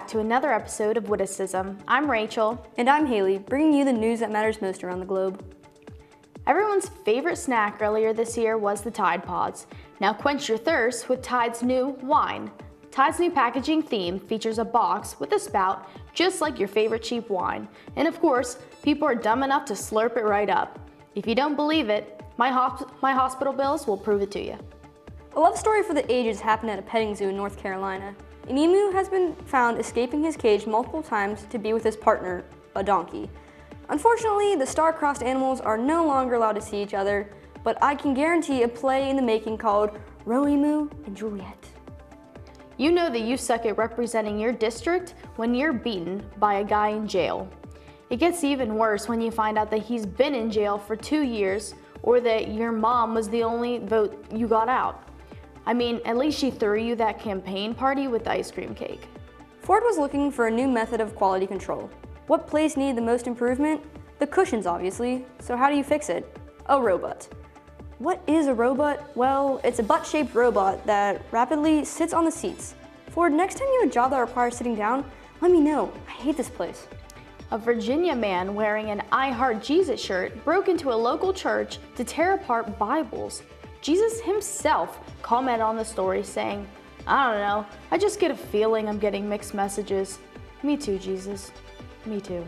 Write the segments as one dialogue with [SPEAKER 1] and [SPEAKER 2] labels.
[SPEAKER 1] back to another episode of Witticism. I'm Rachel.
[SPEAKER 2] And I'm Haley, bringing you the news that matters most around the globe.
[SPEAKER 1] Everyone's favorite snack earlier this year was the Tide Pods. Now quench your thirst with Tide's new wine. Tide's new packaging theme features a box with a spout just like your favorite cheap wine. And of course, people are dumb enough to slurp it right up. If you don't believe it, my hospital bills will prove it to you.
[SPEAKER 2] A love story for the ages happened at a petting zoo in North Carolina. An emu has been found escaping his cage multiple times to be with his partner, a donkey. Unfortunately, the star-crossed animals are no longer allowed to see each other, but I can guarantee a play in the making called Romeo and Juliet.
[SPEAKER 1] You know that you suck at representing your district when you're beaten by a guy in jail. It gets even worse when you find out that he's been in jail for 2 years or that your mom was the only vote you got out. I mean, at least she threw you that campaign party with the ice cream cake.
[SPEAKER 2] Ford was looking for a new method of quality control. What place needed the most improvement? The cushions, obviously. So how do you fix it? A robot. What is a robot? Well, it's a butt-shaped robot that rapidly sits on the seats. Ford, next time you have a job that requires sitting down, let me know. I hate this place.
[SPEAKER 1] A Virginia man wearing an I Heart Jesus shirt broke into a local church to tear apart Bibles. Jesus himself commented on the story saying, "I don't know, I just get a feeling I'm getting mixed messages." Me too, Jesus. Me too.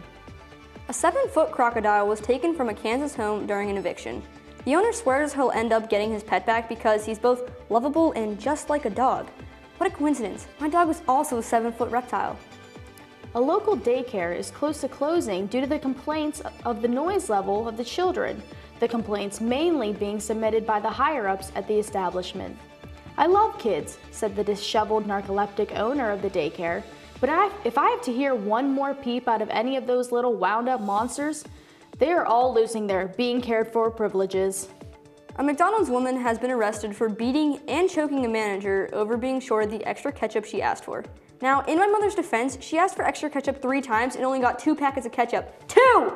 [SPEAKER 2] A 7-foot crocodile was taken from a Kansas home during an eviction. The owner swears he'll end up getting his pet back because he's both lovable and just like a dog. What a coincidence. My dog was also a 7-foot reptile.
[SPEAKER 1] A local daycare is close to closing due to the complaints of the noise level of the children, the complaints mainly being submitted by the higher-ups at the establishment. "I love kids," said the disheveled narcoleptic owner of the daycare, "but if I have to hear one more peep out of any of those little wound-up monsters, they are all losing their being cared for privileges."
[SPEAKER 2] A McDonald's woman has been arrested for beating and choking a manager over being short the extra ketchup she asked for. Now, in my mother's defense, she asked for extra ketchup 3 times and only got 2 packets of ketchup. 2!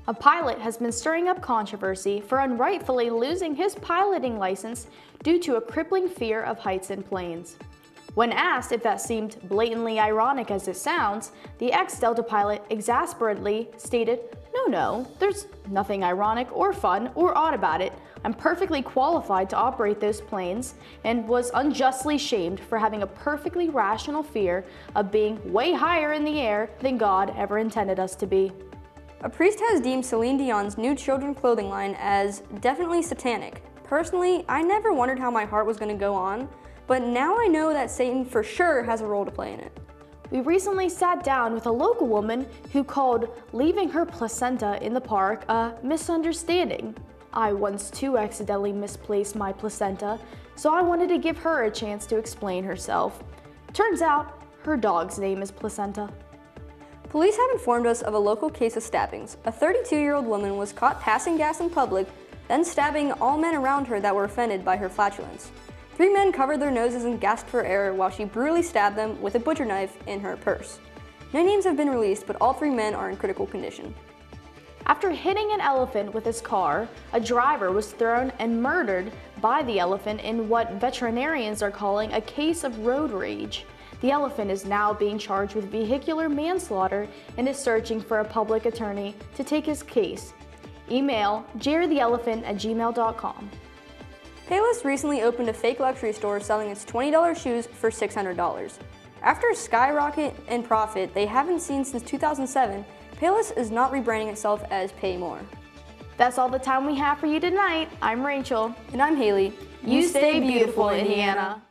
[SPEAKER 1] A pilot has been stirring up controversy for unrightfully losing his piloting license due to a crippling fear of heights in planes. When asked if that seemed blatantly ironic as it sounds, the ex-Delta pilot exasperatedly stated, No, there's nothing ironic or fun or odd about it. I'm perfectly qualified to operate those planes," and was unjustly shamed for having a perfectly rational fear of being way higher in the air than God ever intended us to be.
[SPEAKER 2] A priest has deemed Celine Dion's new children's clothing line as definitely satanic. Personally, I never wondered how my heart was going to go on, but now I know that Satan for sure has a role to play in it.
[SPEAKER 1] We recently sat down with a local woman who called leaving her placenta in the park a misunderstanding. I once too accidentally misplaced my placenta, so I wanted to give her a chance to explain herself. Turns out, her dog's name is Placenta.
[SPEAKER 2] Police have informed us of a local case of stabbings. A 32-year-old woman was caught passing gas in public, then stabbing all men around her that were offended by her flatulence. 3 men covered their noses and gasped for air while she brutally stabbed them with a butcher knife in her purse. No names have been released, but all 3 men are in critical condition.
[SPEAKER 1] After hitting an elephant with his car, a driver was thrown and murdered by the elephant in what veterinarians are calling a case of road rage. The elephant is now being charged with vehicular manslaughter and is searching for a public attorney to take his case. Email jerrytheelephant@gmail.com.
[SPEAKER 2] Payless recently opened a fake luxury store selling its $20 shoes for $600. After a skyrocket in profit they haven't seen since 2007, Payless is not rebranding itself as Pay More.
[SPEAKER 1] That's all the time we have for you tonight. I'm Rachel.
[SPEAKER 2] And I'm Haley.
[SPEAKER 1] You stay beautiful, Indiana.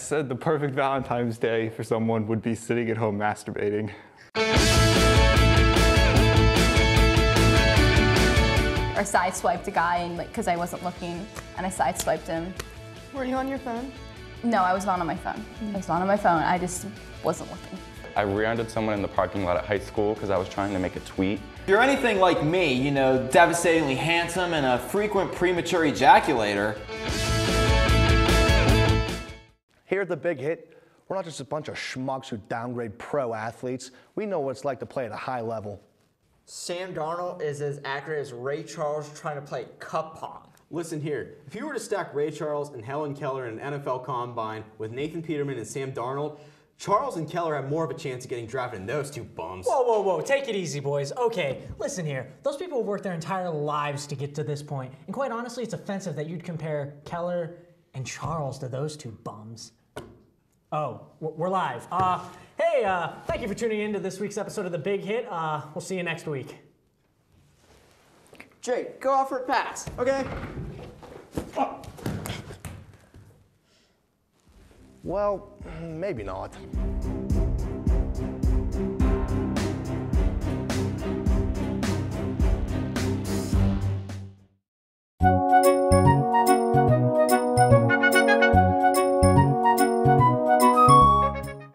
[SPEAKER 3] said the perfect Valentine's Day for someone would be sitting at home masturbating.
[SPEAKER 4] Or sideswiped a guy and because I wasn't looking and I sideswiped him.
[SPEAKER 1] Were you on your phone?
[SPEAKER 4] No, I was not on my phone. I was not on my phone. I just wasn't looking.
[SPEAKER 5] I rear-ended someone in the parking lot at high school because I was trying to make a tweet.
[SPEAKER 6] If you're anything like me, you know, devastatingly handsome and a frequent premature ejaculator.
[SPEAKER 7] Here at The Big Hit, we're not just a bunch of schmucks who downgrade pro athletes. We know what it's like to play at a high level.
[SPEAKER 8] Sam Darnold is as accurate as Ray Charles trying to play cup pong.
[SPEAKER 9] Listen here, if you were to stack Ray Charles and Helen Keller in an NFL combine with Nathan Peterman and Sam Darnold, Charles and Keller have more of a chance of getting drafted than those two bums.
[SPEAKER 10] Whoa, whoa, whoa, take it easy, boys. Okay, listen here. Those people have worked their entire lives to get to this point. And quite honestly, it's offensive that you'd compare Keller and Charles to those two bums. Oh, we're live. Hey, thank you for tuning in to this week's episode of The Big Hit. We'll see you next week.
[SPEAKER 8] Jake, go out for a pass, okay? Oh.
[SPEAKER 7] Well, maybe not.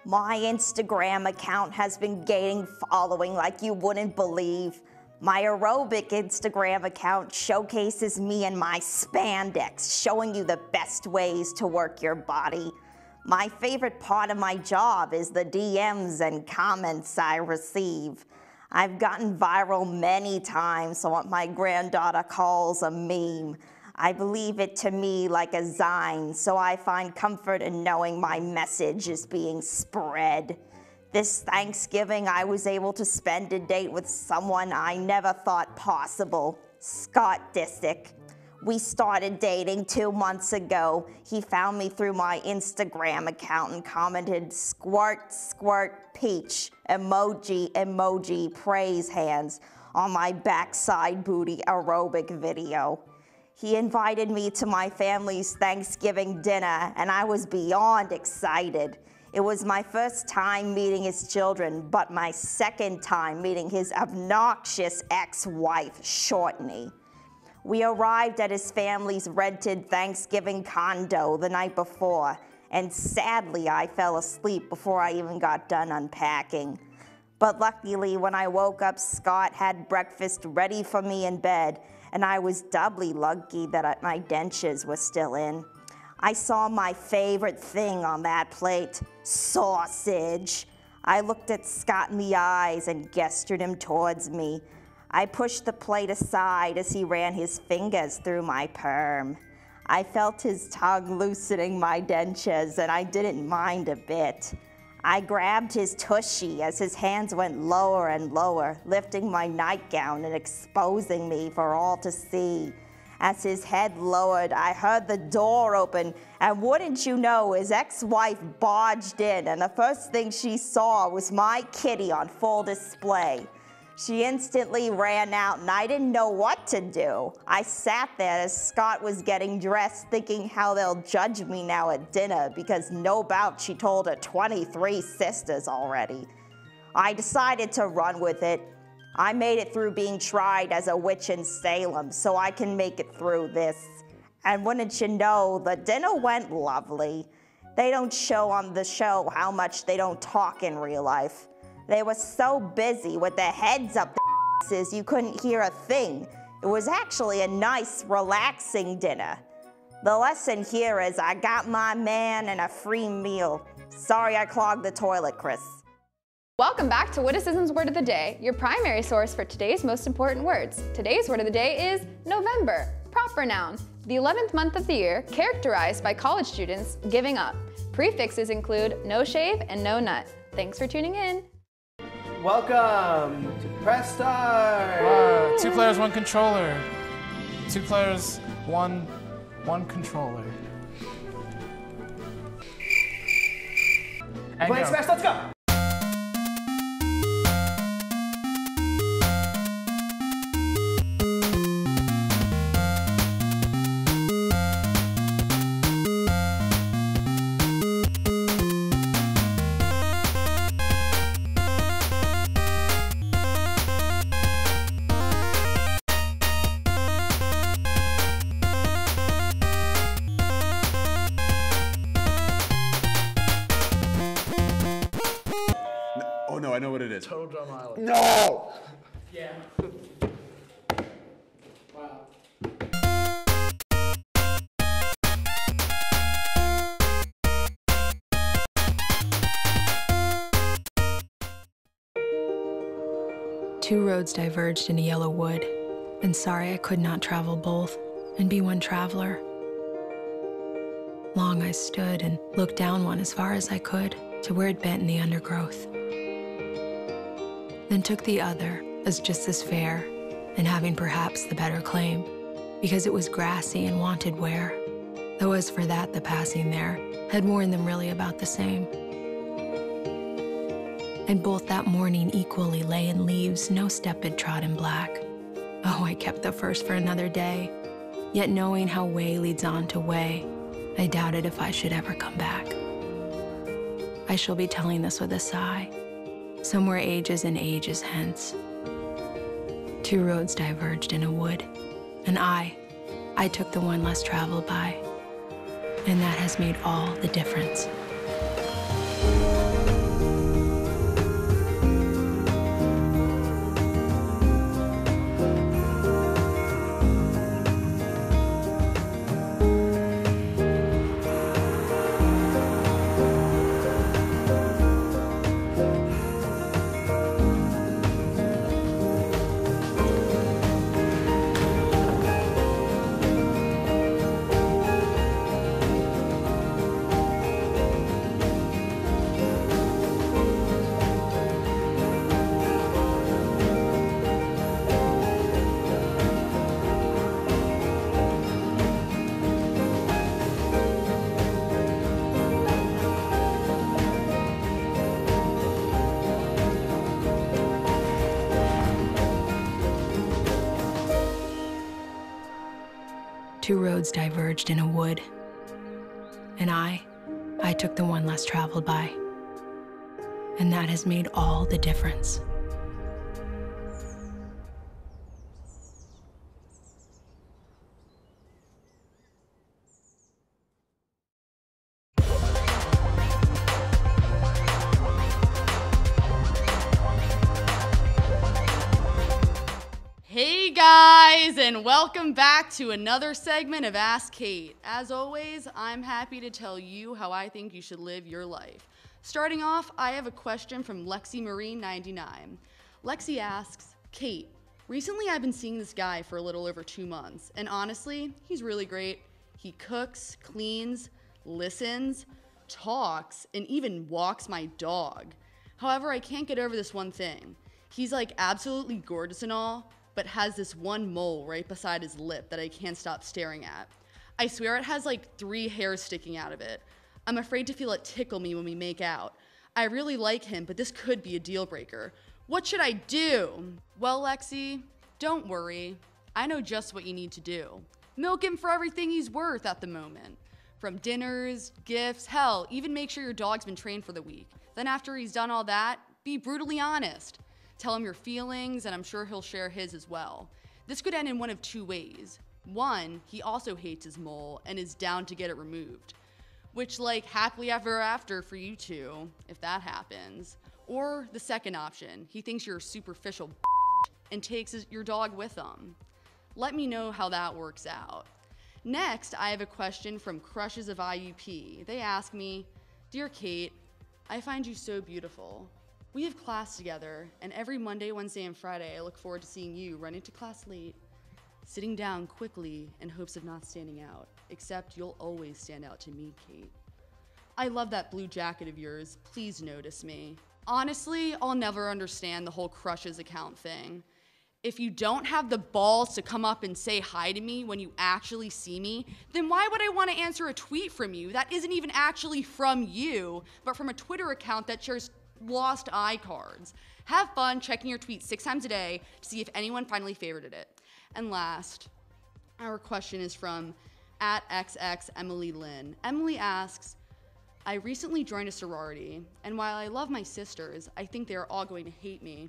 [SPEAKER 11] My Instagram account has been gaining following like you wouldn't believe. My aerobic Instagram account showcases me in my spandex, showing you the best ways to work your body. My favorite part of my job is the DMs and comments I receive. I've gotten viral many times on what my granddaughter calls a meme. I believe it to me like a sign, so I find comfort in knowing my message is being spread. This Thanksgiving, I was able to spend a date with someone I never thought possible, Scott Disick. We started dating 2 months ago. He found me through my Instagram account and commented, "Squirt, squirt, peach, emoji, emoji, praise hands," on my backside booty aerobic video. He invited me to my family's Thanksgiving dinner, and I was beyond excited. It was my first time meeting his children, but my second time meeting his obnoxious ex-wife, Shortney. We arrived at his family's rented Thanksgiving condo the night before, and sadly, I fell asleep before I even got done unpacking. But luckily, when I woke up, Scott had breakfast ready for me in bed, and I was doubly lucky that my dentures were still in. I saw my favorite thing on that plate, sausage. I looked at Scott in the eyes and gestured him towards me. I pushed the plate aside as he ran his fingers through my perm. I felt his tongue loosening my dentures, and I didn't mind a bit. I grabbed his tushy as his hands went lower and lower, lifting my nightgown and exposing me for all to see. As his head lowered, I heard the door open, and wouldn't you know, his ex-wife barged in, and the first thing she saw was my kitty on full display. She instantly ran out, and I didn't know what to do. I sat there as Scott was getting dressed, thinking how they'll judge me now at dinner, because no doubt she told her 23 sisters already. I decided to run with it. I made it through being tried as a witch in Salem, so I can make it through this. And wouldn't you know, the dinner went lovely. They don't show on the show how much they don't talk in real life. They were so busy with their heads up their asses you couldn't hear a thing. It was actually a nice, relaxing dinner. The lesson here is I got my man and a free meal. Sorry I clogged the toilet, Chris.
[SPEAKER 1] Welcome back to Witticism's Word of the Day, your primary source for today's most important words. Today's word of the day is November, proper noun, the 11th month of the year, characterized by college students giving up. Prefixes include no shave and no nut. Thanks for tuning in.
[SPEAKER 9] Welcome to Press Start!
[SPEAKER 12] 2 players, 1 controller. 2 players, one controller. And
[SPEAKER 9] Playing
[SPEAKER 12] go.
[SPEAKER 9] Smash, let's go!
[SPEAKER 13] I know what it is.
[SPEAKER 7] Total Drum Island.
[SPEAKER 13] No!
[SPEAKER 10] Yeah. Wow.
[SPEAKER 14] Two roads diverged in a yellow wood, and sorry I could not travel both and be one traveler. Long I stood and looked down one as far as I could to where it bent in the undergrowth. Then took the other as just as fair and having perhaps the better claim, because it was grassy and wanted wear, though as for that the passing there had worn them really about the same. And both that morning equally lay in leaves no step had trod in black. Oh, I kept the first for another day, yet knowing how way leads on to way, I doubted if I should ever come back. I shall be telling this with a sigh, somewhere ages and ages hence. Two roads diverged in a wood, and I took the one less traveled by, and that has made all the difference. Two roads diverged in a wood, and I took the one less traveled by, and that has made all the difference.
[SPEAKER 15] Hey guys, and welcome back to another segment of Ask Kate. As always, I'm happy to tell you how I think you should live your life. Starting off, I have a question from Lexi Marine 99. Lexi asks, Kate, recently I've been seeing this guy for a little over 2 months, and honestly, he's really great. He cooks, cleans, listens, talks, and even walks my dog. However, I can't get over this one thing. He's like absolutely gorgeous and all, but has this one mole right beside his lip that I can't stop staring at. I swear it has like 3 hairs sticking out of it. I'm afraid to feel it tickle me when we make out. I really like him, but this could be a deal breaker. What should I do? Well, Lexi, don't worry. I know just what you need to do. Milk him for everything he's worth at the moment. From dinners, gifts, hell, even make sure your dog's been trained for the week. Then after he's done all that, be brutally honest. Tell him your feelings, and I'm sure he'll share his as well. This could end in one of 2 ways. 1, he also hates his mole and is down to get it removed, which like happily ever after for you two, if that happens. Or the second option, he thinks you're a superficial and takes your dog with him. Let me know how that works out. Next, I have a question from Crushes of IUP. They ask me, Dear Kate, I find you so beautiful. We have class together, and every Monday, Wednesday, and Friday, I look forward to seeing you running to class late, sitting down quickly in hopes of not standing out, except you'll always stand out to me, Kate. I love that blue jacket of yours. Please notice me. Honestly, I'll never understand the whole Crushes account thing. If you don't have the balls to come up and say hi to me when you actually see me, then why would I want to answer a tweet from you that isn't even actually from you, but from a Twitter account that shares lost iCards? Have fun checking your tweets 6 times a day to see if anyone finally favorited it. And last, our question is from @XX Emily Lynn. Emily asks, I recently joined a sorority, and while I love my sisters, I think they are all going to hate me.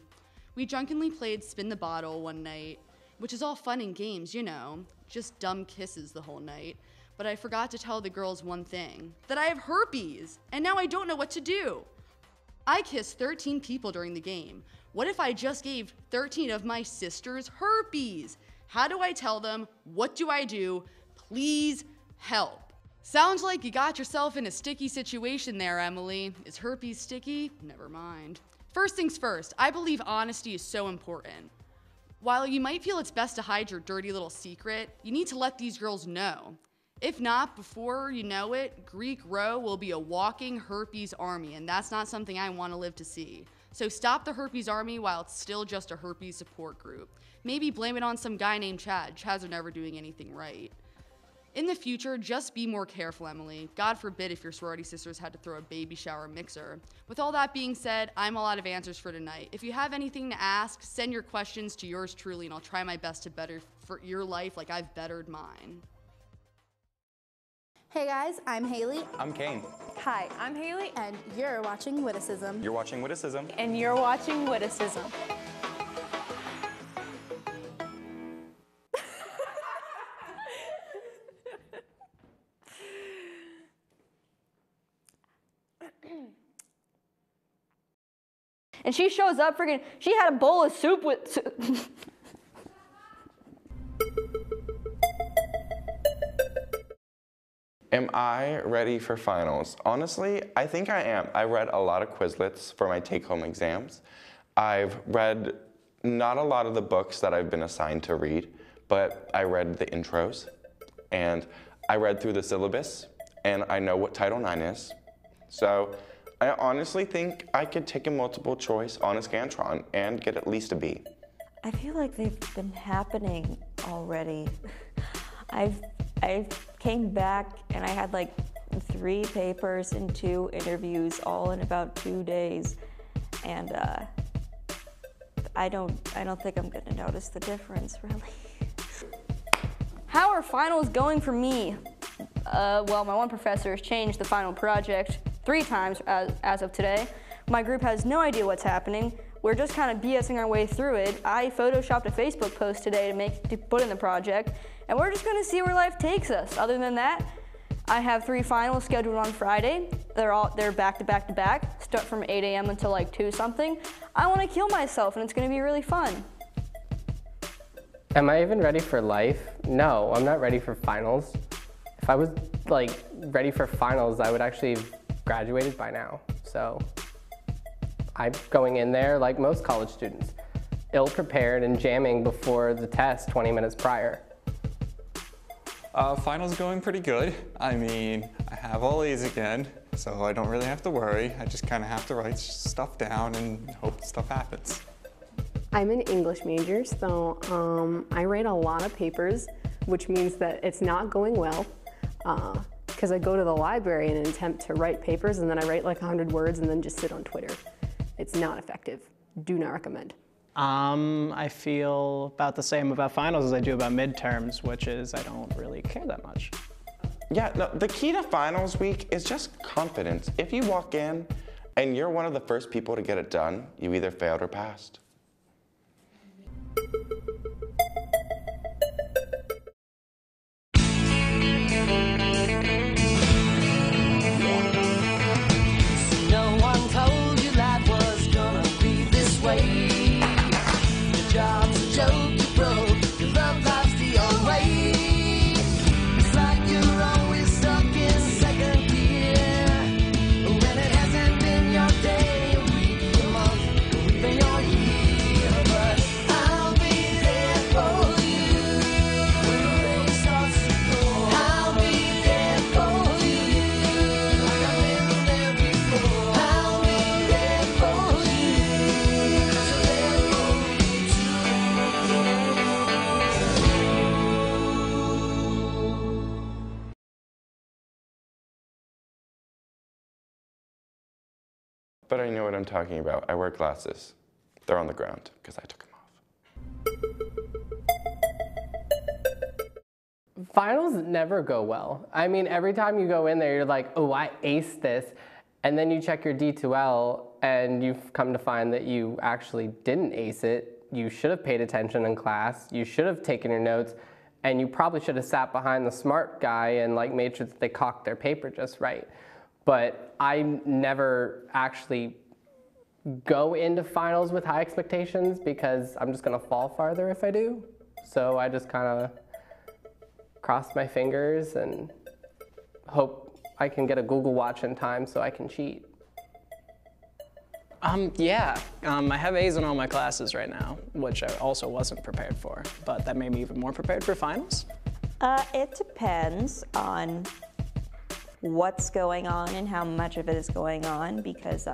[SPEAKER 15] We drunkenly played Spin the Bottle one night, which is all fun and games, you know, just dumb kisses the whole night. But I forgot to tell the girls one thing, that I have herpes, and now I don't know what to do. I kissed 13 people during the game. What if I just gave 13 of my sisters herpes? How do I tell them? What do I do? Please help. Sounds like you got yourself in a sticky situation there, Emily. Is herpes sticky? Never mind. First things first, I believe honesty is so important. While you might feel it's best to hide your dirty little secret, you need to let these girls know. If not, before you know it, Greek Row will be a walking herpes army, and that's not something I want to live to see. So stop the herpes army while it's still just a herpes support group. Maybe blame it on some guy named Chad. Chads are never doing anything right. In the future, just be more careful, Emily. God forbid if your sorority sisters had to throw a baby shower mixer. With all that being said, I'm all out of answers for tonight. If you have anything to ask, send your questions to yours truly, and I'll try my best to better for your life like I've bettered mine.
[SPEAKER 13] Hey guys, I'm Haley.
[SPEAKER 5] I'm Kane.
[SPEAKER 13] Hi, I'm Haley, and you're watching Witticism.
[SPEAKER 5] You're watching Witticism.
[SPEAKER 13] And you're watching Witticism.
[SPEAKER 2] And she shows up freaking, she had a bowl of soup with...
[SPEAKER 5] Am I ready for finals? Honestly, I think I am. I read a lot of Quizlets for my take-home exams. I've read not a lot of the books that I've been assigned to read, but I read the intros, and I read through the syllabus, and I know what Title IX is. So I honestly think I could take a multiple choice on a Scantron and get at least a B.
[SPEAKER 16] I feel like they've been happening already. I came back and I had like 3 papers and 2 interviews all in about 2 days, and I don't think I'm gonna notice the difference really.
[SPEAKER 2] How are finals going for me? Well, my one professor has changed the final project 3 times as of today. My group has no idea what's happening. We're just kind of BSing our way through it. I photoshopped a Facebook post today to put in the project, and we're just gonna see where life takes us. Other than that, I have 3 finals scheduled on Friday. They're back to back to back, start from 8 a.m. until like 2 something. I wanna kill myself, and it's gonna be really fun.
[SPEAKER 17] Am I even ready for life? No, I'm not ready for finals. If I was like ready for finals, I would actually have graduated by now. So I'm going in there like most college students, ill-prepared and jamming before the test 20 minutes prior.
[SPEAKER 3] Finals going pretty good. I mean, I have all A's again, so I don't really have to worry. I just kind of have to write stuff down and hope stuff happens.
[SPEAKER 18] I'm an English major, so I write a lot of papers, which means that it's not going well, because I go to the library in an attempt to write papers, and then I write like 100 words and then just sit on Twitter. It's not effective. Do not recommend.
[SPEAKER 19] I feel about the same about finals as I do about midterms, which is I don't really care that much.
[SPEAKER 5] Yeah, no, the key to finals week is just confidence. If you walk in and you're one of the first people to get it done, you either failed or passed.
[SPEAKER 20] No one told you life was gonna be this way. Your job's a joke, you broke, your love life's the old way. It's like you're always stuck in second gear, when it hasn't been your day, your week, your month, or even your year. But I'll be there for you when the rain starts to pour. I'll be there for you like I've been there before. I'll be there for you 'cause you're there for me too.
[SPEAKER 5] But I know what I'm talking about. I wear glasses. They're on the ground because I took them off.
[SPEAKER 17] Finals never go well. I mean, every time you go in there, you're like, oh, I aced this. And then you check your D2L and you've come to find that you actually didn't ace it. You should have paid attention in class. You should have taken your notes. And you probably should have sat behind the smart guy and like made sure that they cocked their paper just right. But I never actually go into finals with high expectations because I'm just gonna fall farther if I do. So I just kind of cross my fingers and hope I can get a Google Watch in time so I can cheat.
[SPEAKER 19] Yeah, I have A's in all my classes right now, which I also wasn't prepared for, but that made me even more prepared for finals.
[SPEAKER 16] It depends on what's going on and how much of it is going on, because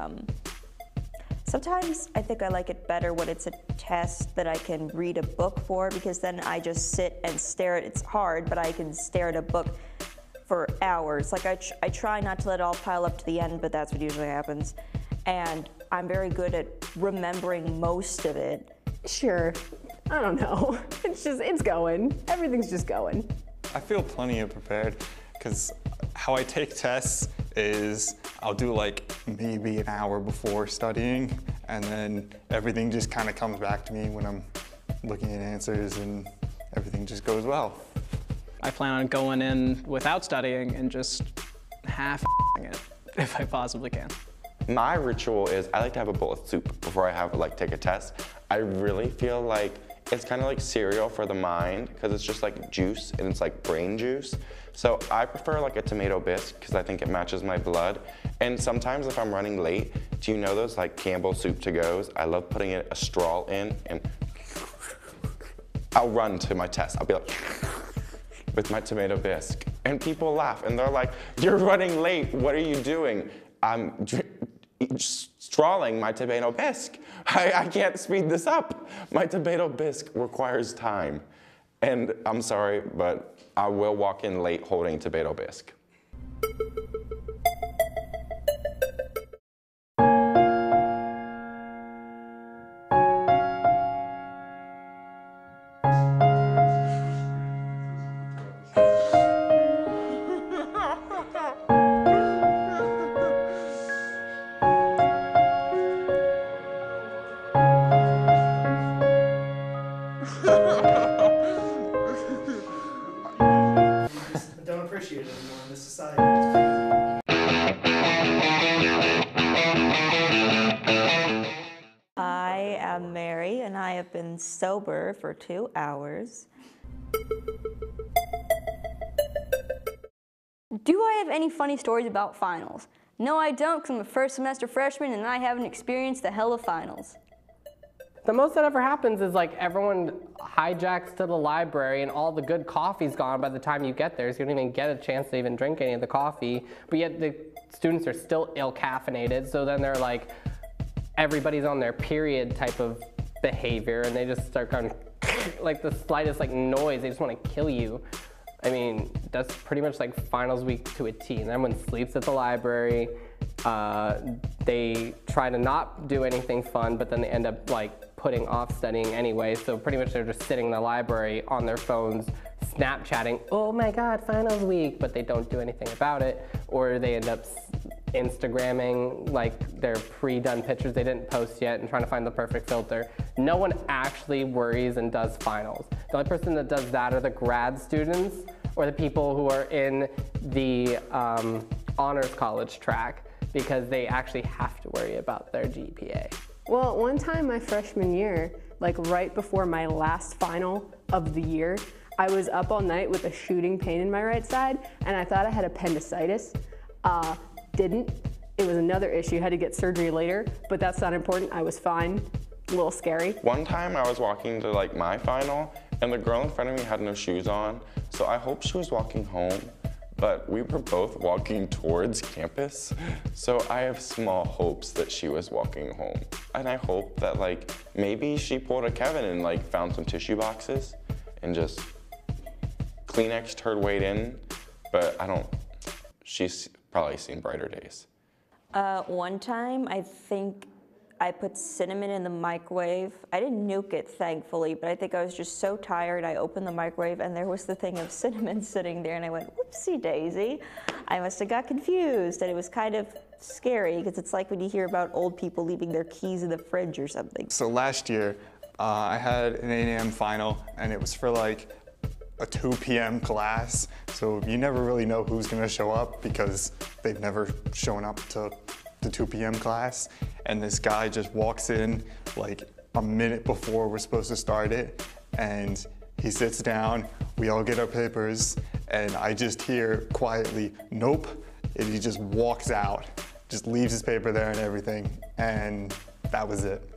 [SPEAKER 16] sometimes I think I like it better when it's a test that I can read a book for, because then I just sit and stare at it. It's hard, but I can stare at a book for hours. Like I try not to let it all pile up to the end, but that's what usually happens. And I'm very good at remembering most of it.
[SPEAKER 18] Sure. I don't know. It's going. Everything's just going.
[SPEAKER 3] I feel plenty of prepared because how I take tests is I'll do like maybe an hour before studying, and then everything just kind of comes back to me when I'm looking at answers, and everything just goes well.
[SPEAKER 19] I plan on going in without studying and just half-ing it if I possibly can.
[SPEAKER 5] My ritual is I like to have a bowl of soup before I take a test. I really feel like it's kind of like cereal for the mind because it's just like juice and it's like brain juice. So I prefer like a tomato bisque because I think it matches my blood. And sometimes if I'm running late, do you know those like Campbell soup to-goes? I love putting a straw in and I'll run to my test. I'll be like with my tomato bisque. And people laugh and they're like, "You're running late, what are you doing?" I'm strawing my tomato bisque. I can't speed this up. My tomato bisque requires time. And I'm sorry, but I will walk in late holding tomato bisque.
[SPEAKER 16] I am Mary, and I have been sober for 2 hours.
[SPEAKER 2] Do I have any funny stories about finals? No, I don't, because I'm a first semester freshman and I haven't experienced the hell of finals.
[SPEAKER 17] The most that ever happens is like everyone hijacks to the library and all the good coffee's gone by the time you get there, so you don't even get a chance to even drink any of the coffee, but yet the students are still ill-caffeinated, so then they're like, everybody's on their period type of behavior and they just start going like the slightest like noise, they just want to kill you. I mean, that's pretty much like finals week to a T, and everyone sleeps at the library. They try to not do anything fun, but then they end up like putting off studying anyway, so pretty much they're just sitting in the library on their phones, Snapchatting, "Oh my God, finals week," but they don't do anything about it, or they end up Instagramming like their pre-done pictures they didn't post yet and trying to find the perfect filter. No one actually worries and does finals. The only person that does that are the grad students or the people who are in the honors college track, because they actually have to worry about their GPA.
[SPEAKER 18] Well, one time my freshman year, like right before my last final of the year, I was up all night with a shooting pain in my right side, and I thought I had appendicitis. Didn't. It was another issue, had to get surgery later, but that's not important, I was fine. A little scary.
[SPEAKER 5] One time I was walking to like my final, and the girl in front of me had no shoes on, so I hoped she was walking home, but we were both walking towards campus, so I have small hopes that she was walking home. And I hope that like maybe she pulled a Kevin and like found some tissue boxes and just Kleenexed her weight in, but I don't, she's probably seen brighter days.
[SPEAKER 16] One time, I think I put cinnamon in the microwave. I didn't nuke it, thankfully, but I think I was just so tired. I opened the microwave and there was the thing of cinnamon sitting there, and I went, whoopsie daisy. I must have got confused, and it was kind of scary because it's like when you hear about old people leaving their keys in the fridge or something.
[SPEAKER 3] So last year, I had an 8 a.m. final, and it was for like a 2 p.m. class, so you never really know who's gonna show up because they've never shown up to the 2 p.m. class, and this guy just walks in like a minute before we're supposed to start it, and he sits down, we all get our papers, and I just hear quietly, "Nope," and he just walks out, just leaves his paper there and everything, and that was it.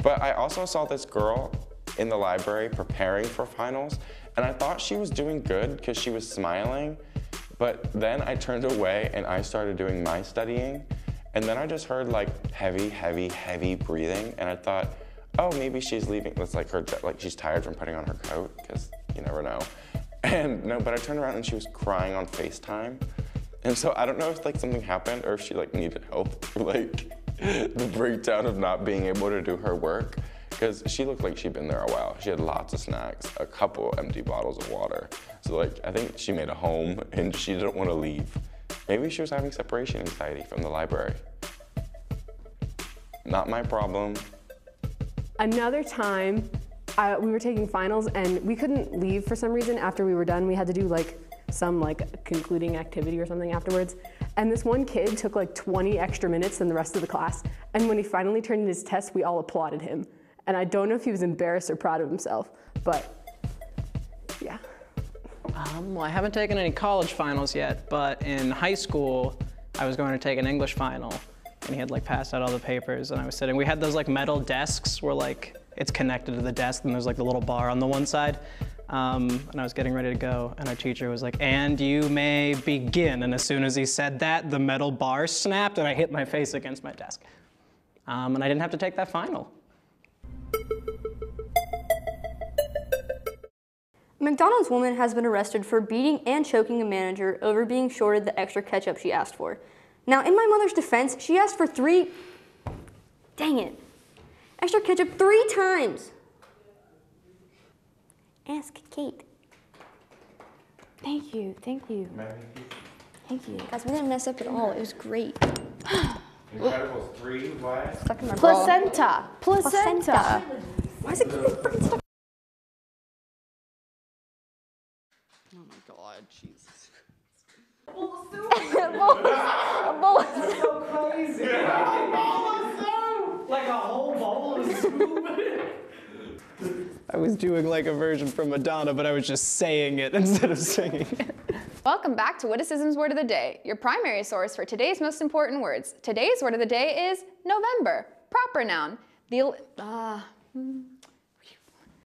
[SPEAKER 5] But I also saw this girl in the library preparing for finals, and I thought she was doing good because she was smiling, but then I turned away and I started doing my studying, and then I just heard like heavy, heavy, heavy breathing, and I thought, oh, maybe she's leaving. It's like she's tired from putting on her coat, because you never know. And no, but I turned around and she was crying on FaceTime, and so I don't know if like something happened or if she like needed help, like the breakdown of not being able to do her work, because she looked like she'd been there a while. She had lots of snacks, a couple empty bottles of water. So like, I think she made a home and she didn't want to leave. Maybe she was having separation anxiety from the library. Not my problem.
[SPEAKER 18] Another time, we were taking finals and we couldn't leave for some reason after we were done. We had to do like some like concluding activity or something afterwards. And this one kid took like 20 extra minutes than the rest of the class. And when he finally turned in his test, we all applauded him. And I don't know if he was embarrassed or proud of himself, but yeah.
[SPEAKER 19] Well, I haven't taken any college finals yet, but in high school, I was going to take an English final, and he had like passed out all the papers, and I was sitting. We had those like metal desks where like it's connected to the desk, and there's like the little bar on the one side. And I was getting ready to go, and our teacher was like, "And you may begin." And as soon as he said that, the metal bar snapped, and I hit my face against my desk. And I didn't have to take that final.
[SPEAKER 2] A McDonald's woman has been arrested for beating and choking a manager over being shorted the extra ketchup she asked for. Now, in my mother's defense, she asked for extra ketchup 3 times. Ask Kate.
[SPEAKER 1] Thank you, thank you. Thank you.
[SPEAKER 2] Guys, we didn't mess up at all. It was great.
[SPEAKER 5] Incredibles 3, what?
[SPEAKER 2] Stuck in my
[SPEAKER 1] Placenta. Placenta.
[SPEAKER 2] Why is it keeping freaking stuck?
[SPEAKER 15] Oh my God, Jesus.
[SPEAKER 2] A bowl of soup.
[SPEAKER 10] So crazy. A bowl of soup. Like a whole bowl of soup.
[SPEAKER 19] I was doing like a version from Madonna, but I was just saying it instead of singing it.
[SPEAKER 21] Welcome back to Witticism's Word of the Day, your primary source for today's most important words. Today's word of the day is November, proper noun.